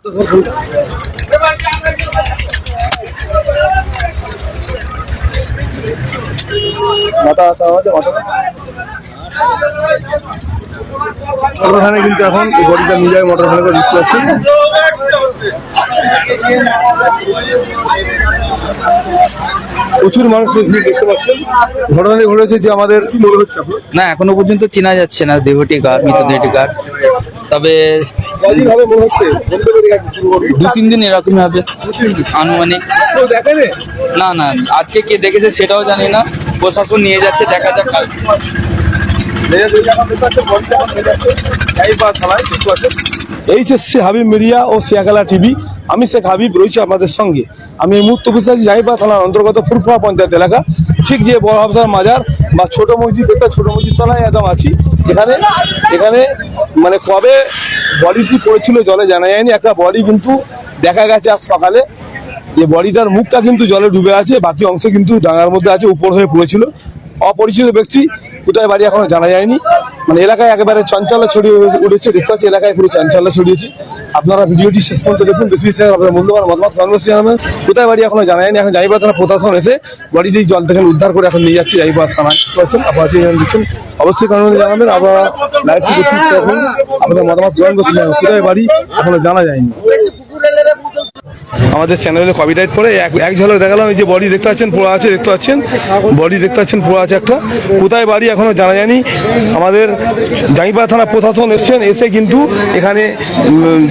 মোটরখানে কিন্তু এখন এই বডিটা নিয়ে যায় মোটরখানে করে রিস্ক করছে। প্রচুর মানুষ দেখতে পাচ্ছেন। ঘটনাটি ঘটেছে যে আমাদের না এখনো পর্যন্ত চেনা যাচ্ছে না দেহটি কার, মৃতদেহটি কার। তবে দু তিন দিন এরকমই হবে আনুমানিক। না না আজকে কে দেখেছে সেটাও জানি না, প্রশাসন নিয়ে যাচ্ছে, দেখা যাক কাল। এইচএসসি হাবিব মিডিয়া ও শিয়াখালা টিভি, আমি শেখ হাবিব রয়েছি আপনাদের সঙ্গে। আমি এই মুহূর্তে বসে আছি জাহিপাড়া থানার অন্তর্গত ফুরফুরা পঞ্চায়েত এলাকা, ঠিক যে বড় হাফসার মাজার বা ছোট মসজিদ, একটা ছোট মসজিদ তলায় একদম আছি। এখানে মানে কবে বডিটি পড়েছিল জলে জানা যায়নি। একটা বডি কিন্তু দেখা গেছে আজ সকালে, যে বডিটার মুখটা কিন্তু জলে ডুবে আছে, বাকি অংশ কিন্তু ডাঙার মধ্যে আছে, উপর হয়ে পড়েছিল। অপরিচিত ব্যক্তি, কোথায় বাড়ি এখনো জানা যায়নি। মানে এলাকায় একেবারে চাঞ্চল্য ছড়িয়ে উঠেছে, দেখতে পাচ্ছি এলাকায় পুরো চাঞ্চল্য ছড়িয়েছে। আপনারা ভিডিওটি শেষ পর্যন্ত দেখুন, বেশি বেশি আপনার মূল্যবান মতামত কমেন্টে জানাবেন। কোথায় বাড়ি এখনো জানা যায়নি। এখন জাহিপাড়া থানা প্রশাসন এসে বডিটি জল থেকে উদ্ধার করে এখন নিয়ে যাচ্ছে জাহিপাড়া থানায়। পাচ্ছেন আপনারা দিচ্ছেন, অবশ্যই কমেন্টে জানাবেন। আপনারা লাইভটি দেখুন, আপনাদের মতামত কমেন্টে জানাবেন। কোথায় বাড়ি এখনো জানা যায়নি। আমাদের চ্যানেলে কপিরাইট পড়ে এক ঝলক দেখালাম। এই যে বডি দেখতে পাচ্ছেন পড়ে আছে, দেখতে পাচ্ছেন বডি দেখতে পাচ্ছেন পড়ে আছে একটা। কোথায় বাড়ি এখনো জানা যায়নি। আমাদের জাহিপাড়া থানা প্রশাসন এসছেন, এসে কিন্তু এখানে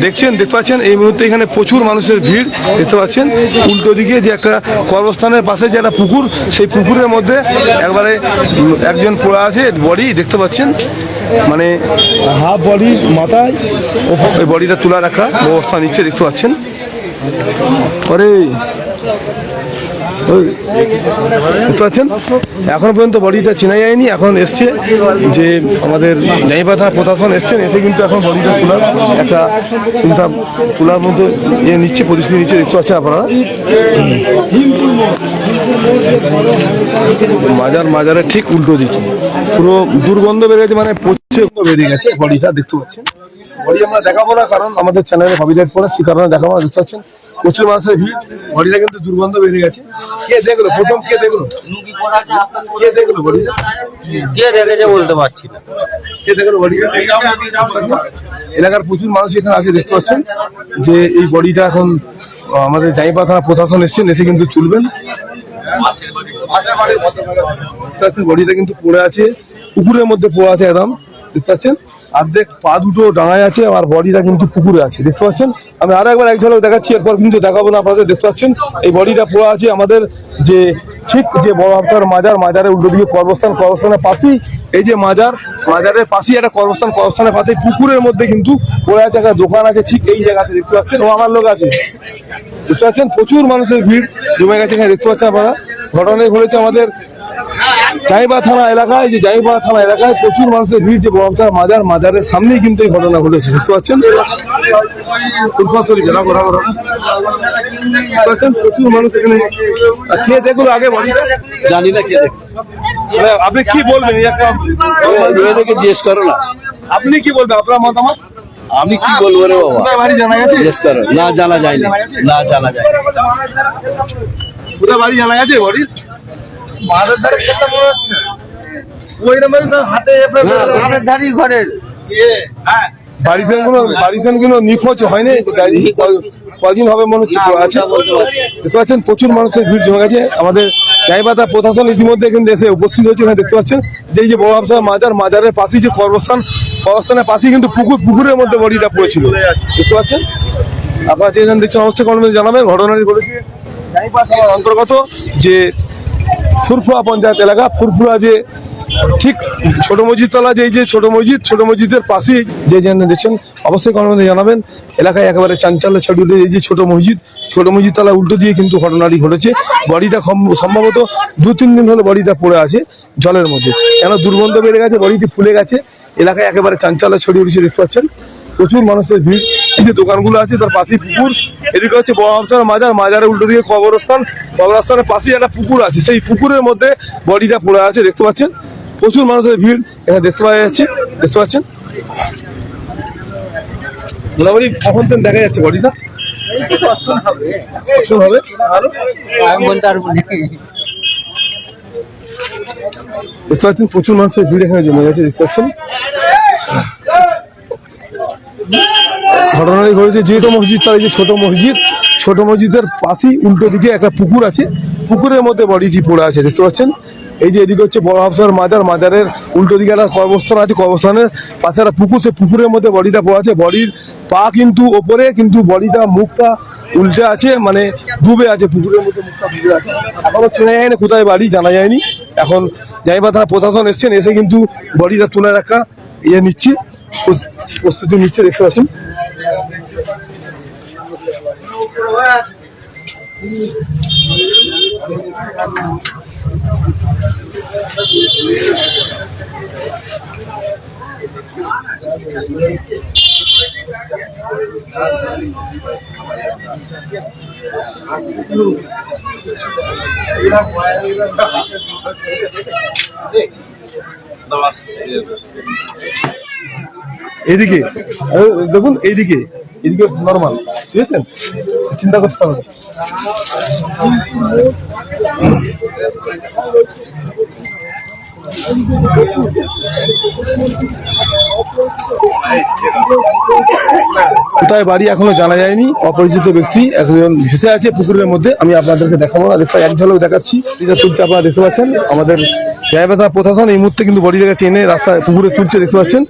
দেখতে পাচ্ছেন এই মুহূর্তে এখানে প্রচুর মানুষের ভিড় দেখতে পাচ্ছেন। উল্টো দিকে যে একটা কর্মস্থানের পাশে যে একটা পুকুর, সেই পুকুরের মধ্যে একবারে একজন পড়ে আছে, বডি দেখতে পাচ্ছেন। মানে হাফ বডি মাথায় এই বডিটা তুলে রাখা ব্যবস্থা নিচ্ছে, দেখতে পাচ্ছেন। দেখতে পাচ্ছেন এখনো পর্যন্ত বডিটা চেনা যায়নি। এখন এসছে যে আমাদের জাহিপাড়া থানা প্রশাসন এসছেন, এসে কিন্তু এখন বডিটা তোলার একটা চিন্তা তোলার মধ্যে নিচ্ছে, প্রতিশ্রুতি নিচ্ছে, দেখতে পাচ্ছেন আপনারা। মাজারের ঠিক উল্টো দিকে পুরো দুর্গন্ধ বেড়ে গেছে, মানে পচে বেরিয়ে গেছে বডিটা, দেখতে পাচ্ছেন। বডি আমরা দেখাবো না, কারণ আমাদের চ্যানেলে কপিরাইট পড়ে, সে কারণে দেখাবো না। দেখতে পাচ্ছেন প্রচুর মানুষের ভিড়, বডিটা কিন্তু দুর্গন্ধ বেরিয়ে গেছে। কে দেখলো প্রথম, কে দেখলো বডিটা? কে দেখেছে বলতে পারছি না, কে দেখলো বডিটা? এলাকার প্রচুর মানুষ এখানে আছে, দেখতে পাচ্ছেন যে এই বডিটা এখন আমাদের জাহিপাড়া থানা প্রশাসন এসছেন, এসে কিন্তু তুলবেন। বডিটা কিন্তু পড়ে আছে, পুকুরের মধ্যে পড়ে আছে একদম, দেখতে পাচ্ছেন। অর্ধেক পা দুটো ডাঙায় আছে, আর বডিটা কিন্তু পুকুরে আছে, দেখতে পাচ্ছেন। আমি আরো একবার এক ঝলক দেখাচ্ছি, এরপর কিন্তু দেখাবো না আপনাদের। দেখতে পাচ্ছেন এই বডিটা পড়ে আছে আমাদের যে ঠিক যে বড় হাফসার মাজারের উল্টো দিকে কর্মস্থানের পাশেই এই যে মাজারের পাশেই একটা কর্মস্থানের পাশে পুকুরের মধ্যে কিন্তু পড়ে আছে। একটা দোকান আছে ঠিক এই জায়গাতে, দেখতে পাচ্ছেন। ও আমার লোক আছে, দেখতে পাচ্ছেন। প্রচুর মানুষের ভিড় জমে গেছে এখানে, দেখতে পাচ্ছেন আপনারা। ঘটনা ঘটেছে আমাদের জাহিপাড়া থানা এলাকায়, যে জাহিপাড়া থানা এলাকায় প্রচুর মানুষের ভিড়, যে বড় হাফসার মাজারের সামনেই কিন্তু এই ঘটনা ঘটেছে, দেখতে পাচ্ছেন। প্রচুর মানুষ এখানে। কে দেখলো আগে জানি না, কে দেখলো? আপনি কি বলবেন? মেয়েদেরকে জিজ্ঞেস করো না, আপনি কি বলবেন? আপনার মতামত? আমি কি বলবো রে বাবা? বাড়ি জানা গেছে? জিজ্ঞেস করো। না জানা যায়নি, না জানা যায়। কোথায় বাড়ি জানা গেছে বডির? মাথার ধারে কেটে মনে হচ্ছে ওই রকম হাতে হাতের ধারি ঘরের বাড়িতে কোনো নিখোঁজ হয়নি, কদিন হবে মনে হচ্ছে আছে, দেখতে পাচ্ছেন। প্রচুর মানুষের ভিড় জমে গেছে। আমাদের জাহিপাড়া প্রশাসন ইতিমধ্যে এখানে এসে উপস্থিত হয়েছে, এখানে দেখতে পাচ্ছেন যে যে বড় হাফসার মাজারের পাশেই যে কর্মস্থানের পাশেই কিন্তু পুকুরের মধ্যে বডিটা পড়েছিল, দেখতে পাচ্ছেন। আপনারা যে দেখছেন অবশ্যই কমেন্টে জানাবেন। ঘটনাটি ঘটেছে জাহিপাড়া থানার অন্তর্গত যে ফুরফুরা পঞ্চায়েত এলাকা, ফুরফুরা যে ঠিক ছোট মসজিদ তলা, যে এই যে ছোট মসজিদের পাশেই যে দেখছেন, অবশ্যই কমেন্টে জানাবেন। এলাকায় একেবারে চাঞ্চল্য ছড়িয়ে এই যে ছোট মসজিদ তলা উল্টো দিয়ে কিন্তু ঘটনাটি ঘটেছে। বডিটা সম্ভবত 2-3 দিন হলো বডিটা পড়ে আছে জলের মধ্যে, কেন দুর্গন্ধ বেড়ে গেছে, বডিটি ফুলে গেছে। এলাকায় একেবারে চাঞ্চল্য ছড়িয়ে উঠেছে, দেখতে পাচ্ছেন। প্রচুর মানুষের ভিড়, এই যে দোকানগুলো আছে তার পাশেই পুকুর, এদিকে হচ্ছে বড় হাফসার মাজারের উল্টো দিকে কবরস্থানের পাশেই একটা পুকুর আছে, সেই পুকুরের মধ্যে বডিটা পড়ে আছে, দেখতে পাচ্ছেন। প্রচুর মানুষের ভিড় এখানে দেখতে পাওয়া যাচ্ছে, দেখতে পাচ্ছেন। মোটামুটি কখন থেকে দেখা যাচ্ছে বডিটা কখন হবে আরো আমি বলতে পারবো না। দেখতে পাচ্ছেন প্রচুর মানুষের ভিড় এখানে জমে গেছে দেখতে পাচ্ছেন। ঘটনাটি ঘটেছে যেহেতু মসজিদ তার এই যে ছোট মসজিদের পাশেই উল্টো দিকে একটা পুকুর আছে, পুকুরের মধ্যে বডিটি পড়ে আছে দেখতে পাচ্ছেন। এই যে এদিকে হচ্ছে বড় হাফসার মাজারের উল্টো দিকে একটা কবরস্থান আছে, কবরস্থানের পাশে একটা পুকুর, সে পুকুরের মধ্যে বডিটা পড়ে আছে। বডির পা কিন্তু ওপরে, কিন্তু বডিটা মুখটা উল্টে আছে, মানে ডুবে আছে পুকুরের মধ্যে, মুখটা ডুবে আছে। এখনো চেনা যায়নি কোথায় বাড়ি, জানা যায়নি। এখন যাইবা থানা প্রশাসন এসছেন, এসে কিন্তু বডিটা তোলার একটা নিচ্ছে, প্রস্তুতি নিচ্ছে দেখতে পাচ্ছেন। এদিকে দেখুন, এইদিকে নর্মাল, বুঝেছেন, চিন্তা করতে হবে। কোথায় বাড়ি এখনো জানা যায়নি, অপরিচিত ব্যক্তি একজন ভেসে আছে পুকুরের মধ্যে। আমি আপনাদেরকে দেখাবো না, এক ঝলক দেখাচ্ছি। এটা তুলছে, আপনারা দেখতে পাচ্ছেন। আমাদের জায়গা থানা প্রশাসন এই মুহূর্তে কিন্তু বডিটাকে টেনে রাস্তায় পুকুরে তুলছে দেখতে পাচ্ছেন।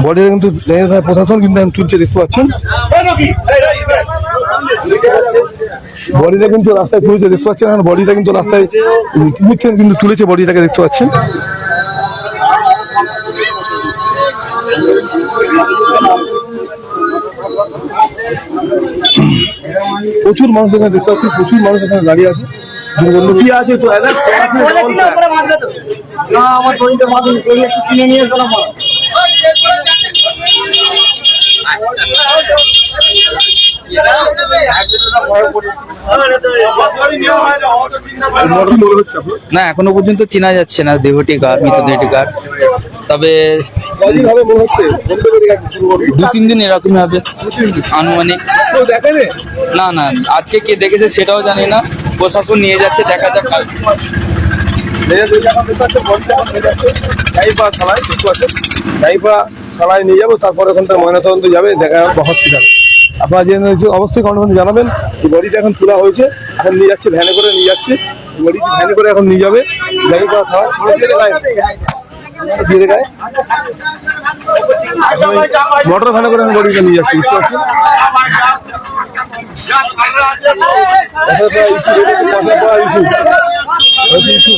বডিটা কিন্তু জায়গা থানা প্রশাসন কিন্তু তুলছে দেখতে পাচ্ছেন। বডিটা কিন্তু রাস্তায় তুলেছে দেখতে পাচ্ছেন। এখন বডিটা কিন্তু রাস্তায় তুলছেন, কিন্তু তুলেছে বডিটাকে দেখতে পাচ্ছেন। প্রচুর মানুষ এখানে দেখতে পাচ্ছি, প্রচুর মানুষ এখানে দাঁড়িয়ে আছে। কি আছে তো আমার দড়িতে বাঁধুন দড়ি একটু কিনে নিয়ে এসলাম। না, এখনো পর্যন্ত চেনা যাচ্ছে না দেহটি কার, মৃতদেহটি কার। তবে 2-3 দিন এরকমই হবে আনুমানিক। না না, আজকে কে দেখেছে সেটাও জানি না, প্রশাসন নিয়ে যাচ্ছে, দেখা যাক কাল। থানায় নিয়ে যাবো, তারপরে ওখান থেকে ময়নাতদন্ত যাবে, দেখা যাবে হসপিটাল। আপনারা যে অবশ্যই কন্ডিশনে জানাবেন। এই বডিটা এখন তোলা হয়েছে, এখন নিয়ে যাচ্ছে, ভ্যানে করে নিয়ে যাচ্ছে বডিটি, ভ্যানে করে এখন নিয়ে যাবে জাইবা থানা। মোটর ভ্যানে করে বডিটা নিয়ে যাচ্ছে বুঝতে পারছেন। ইস্যু